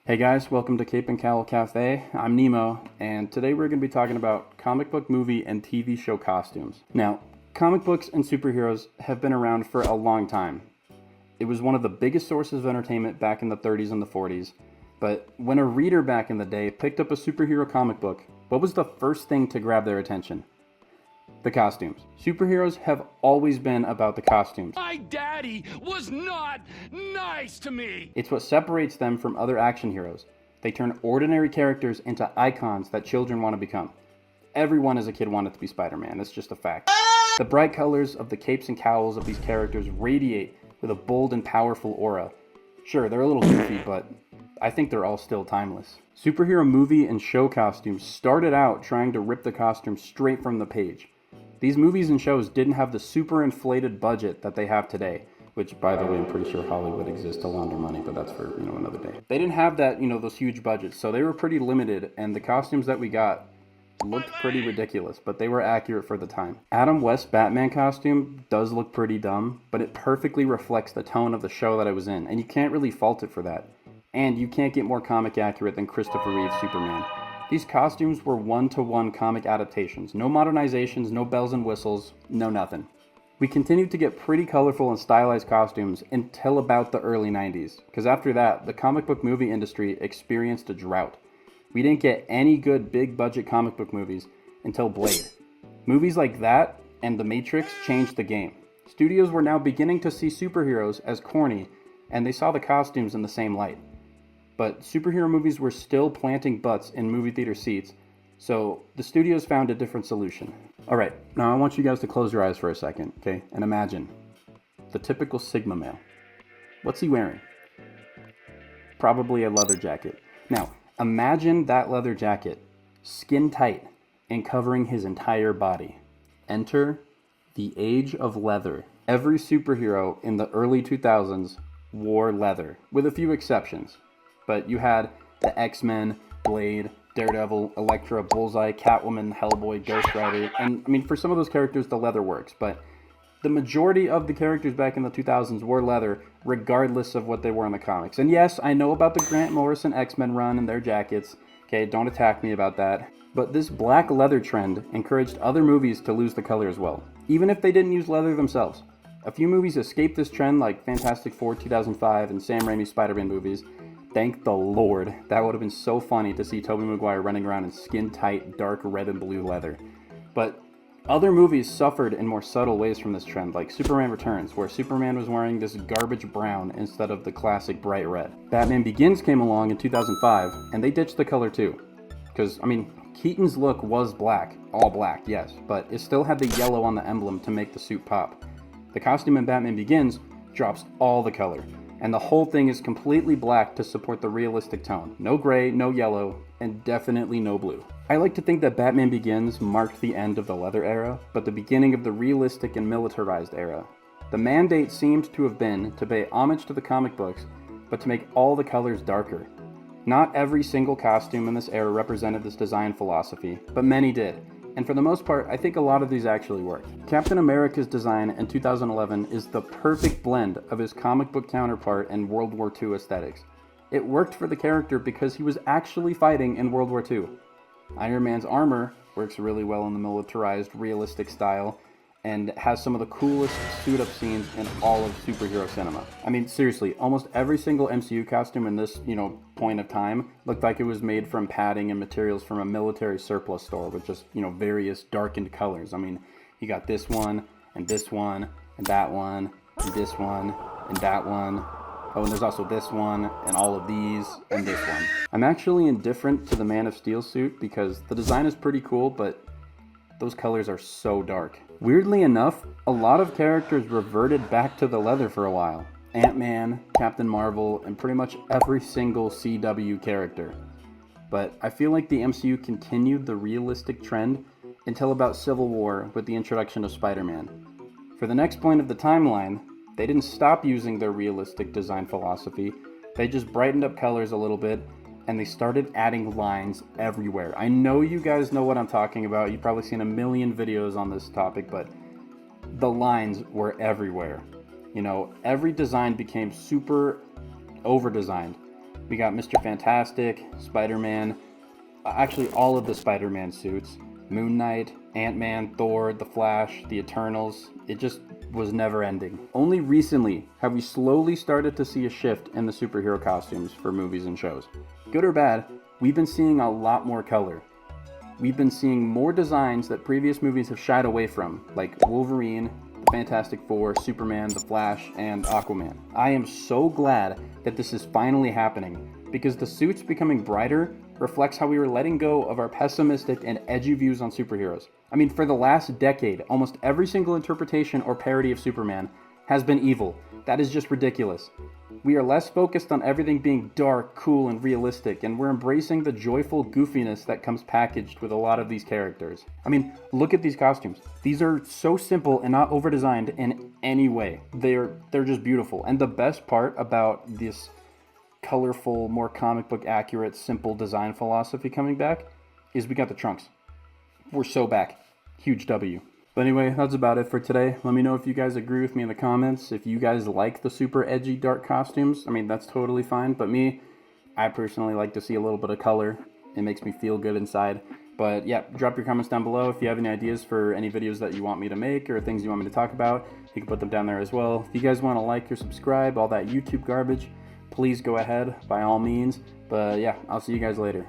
Hey guys, welcome to Cape Cowl Cafe. I'm Nemo, and today we're going to be talking about comic book movie and TV show costumes. Now, comic books and superheroes have been around for a long time. It was one of the biggest sources of entertainment back in the 30s and the 40s, but when a reader back in the day picked up a superhero comic book, what was the first thing to grab their attention? The costumes. Superheroes have always been about the costumes. My daddy was not nice to me. It's what separates them from other action heroes. They turn ordinary characters into icons that children want to become. Everyone as a kid wanted to be Spider-Man, that's just a fact. The bright colors of the capes and cowls of these characters radiate with a bold and powerful aura. Sure, they're a little goofy, but I think they're all still timeless. Superhero movie and show costumes started out trying to rip the costume straight from the page. These movies and shows didn't have the super inflated budget that they have today, which, by the way, I'm pretty sure Hollywood exists to launder money, but that's for, another day. They didn't have that, those huge budgets, so they were pretty limited, and the costumes that we got looked pretty ridiculous, but they were accurate for the time. Adam West's Batman costume does look pretty dumb, but it perfectly reflects the tone of the show that I was in, and you can't really fault it for that. And you can't get more comic accurate than Christopher Reeve's Superman. These costumes were one-to-one comic adaptations. No modernizations, no bells and whistles, no nothing. We continued to get pretty colorful and stylized costumes until about the early 90s, because after that, the comic book movie industry experienced a drought. We didn't get any good big-budget comic book movies until Blade. Movies like that and The Matrix changed the game. Studios were now beginning to see superheroes as corny, and they saw the costumes in the same light. But superhero movies were still planting butts in movie theater seats, so the studios found a different solution. Alright, now I want you guys to close your eyes for a second, okay? And imagine the typical Sigma male. What's he wearing? Probably a leather jacket. Now, imagine that leather jacket, skin tight, and covering his entire body. Enter the age of leather. Every superhero in the early 2000s wore leather, with a few exceptions. But you had the X-Men, Blade, Daredevil, Elektra, Bullseye, Catwoman, Hellboy, Ghost Rider, and for some of those characters the leather works, but the majority of the characters back in the 2000s wore leather regardless of what they wore in the comics. And yes, I know about the Grant Morrison X-Men run and their jackets, okay, don't attack me about that, but this black leather trend encouraged other movies to lose the color as well, even if they didn't use leather themselves. A few movies escaped this trend like Fantastic Four 2005 and Sam Raimi's Spider-Man movies. Thank the Lord. That would have been so funny to see Tobey Maguire running around in skin-tight, dark red and blue leather. But other movies suffered in more subtle ways from this trend, like Superman Returns, where Superman was wearing this garbage brown instead of the classic bright red. Batman Begins came along in 2005, and they ditched the color too. Because, Keaton's look was black, all black, yes, but it still had the yellow on the emblem to make the suit pop. The costume in Batman Begins drops all the color, and the whole thing is completely black to support the realistic tone. No gray, no yellow, and definitely no blue. I like to think that Batman Begins marked the end of the leather era, but the beginning of the realistic and militarized era. The mandate seemed to have been to pay homage to the comic books, but to make all the colors darker. Not every single costume in this era represented this design philosophy, but many did. And for the most part, I think a lot of these actually worked. Captain America's design in 2011 is the perfect blend of his comic book counterpart and World War II aesthetics. It worked for the character because he was actually fighting in World War II. Iron Man's armor works really well in the militarized, realistic style, and has some of the coolest suit-up scenes in all of superhero cinema. Seriously, almost every single MCU costume in this, point of time looked like it was made from padding and materials from a military surplus store with just, various darkened colors. You got this one, and this one, and that one, and this one, and that one. Oh, and there's also this one, and all of these, and this one. I'm actually indifferent to the Man of Steel suit because the design is pretty cool, but those colors are so dark. Weirdly enough, a lot of characters reverted back to the leather for a while. Ant-Man, Captain Marvel, and pretty much every single CW character. But I feel like the MCU continued the realistic trend until about Civil War with the introduction of Spider-Man. For the next point of the timeline, they didn't stop using their realistic design philosophy, they just brightened up colors a little bit, and they started adding lines everywhere. I know you guys know what I'm talking about. You've probably seen a million videos on this topic, but the lines were everywhere. Every design became super over-designed. We got Mr. Fantastic, Spider-Man, actually all of the Spider-Man suits, Moon Knight, Ant-Man, Thor, The Flash, the Eternals. It just was never ending. Only recently have we slowly started to see a shift in the superhero costumes for movies and shows. Good or bad, we've been seeing a lot more color. We've been seeing more designs that previous movies have shied away from, like Wolverine, the Fantastic Four, Superman, The Flash, and Aquaman. I am so glad that this is finally happening, because the suits becoming brighter reflects how we were letting go of our pessimistic and edgy views on superheroes. I mean, for the last decade, almost every single interpretation or parody of Superman has been evil. That is just ridiculous. We are less focused on everything being dark, cool, and realistic, and we're embracing the joyful goofiness that comes packaged with a lot of these characters. I mean, look at these costumes. These are so simple and not over-designed in any way. They're just beautiful. And the best part about this colorful, more comic book accurate, simple design philosophy coming back is we got the trunks. We're so back. Huge W. But anyway, that's about it for today. Let me know if you guys agree with me in the comments. If you guys like the super edgy dark costumes, I mean, that's totally fine. But me, I personally like to see a little bit of color. It makes me feel good inside. But yeah, drop your comments down below. If you have any ideas for any videos that you want me to make or things you want me to talk about, you can put them down there as well. If you guys want to like or subscribe, all that YouTube garbage, please go ahead by all means. But yeah, I'll see you guys later.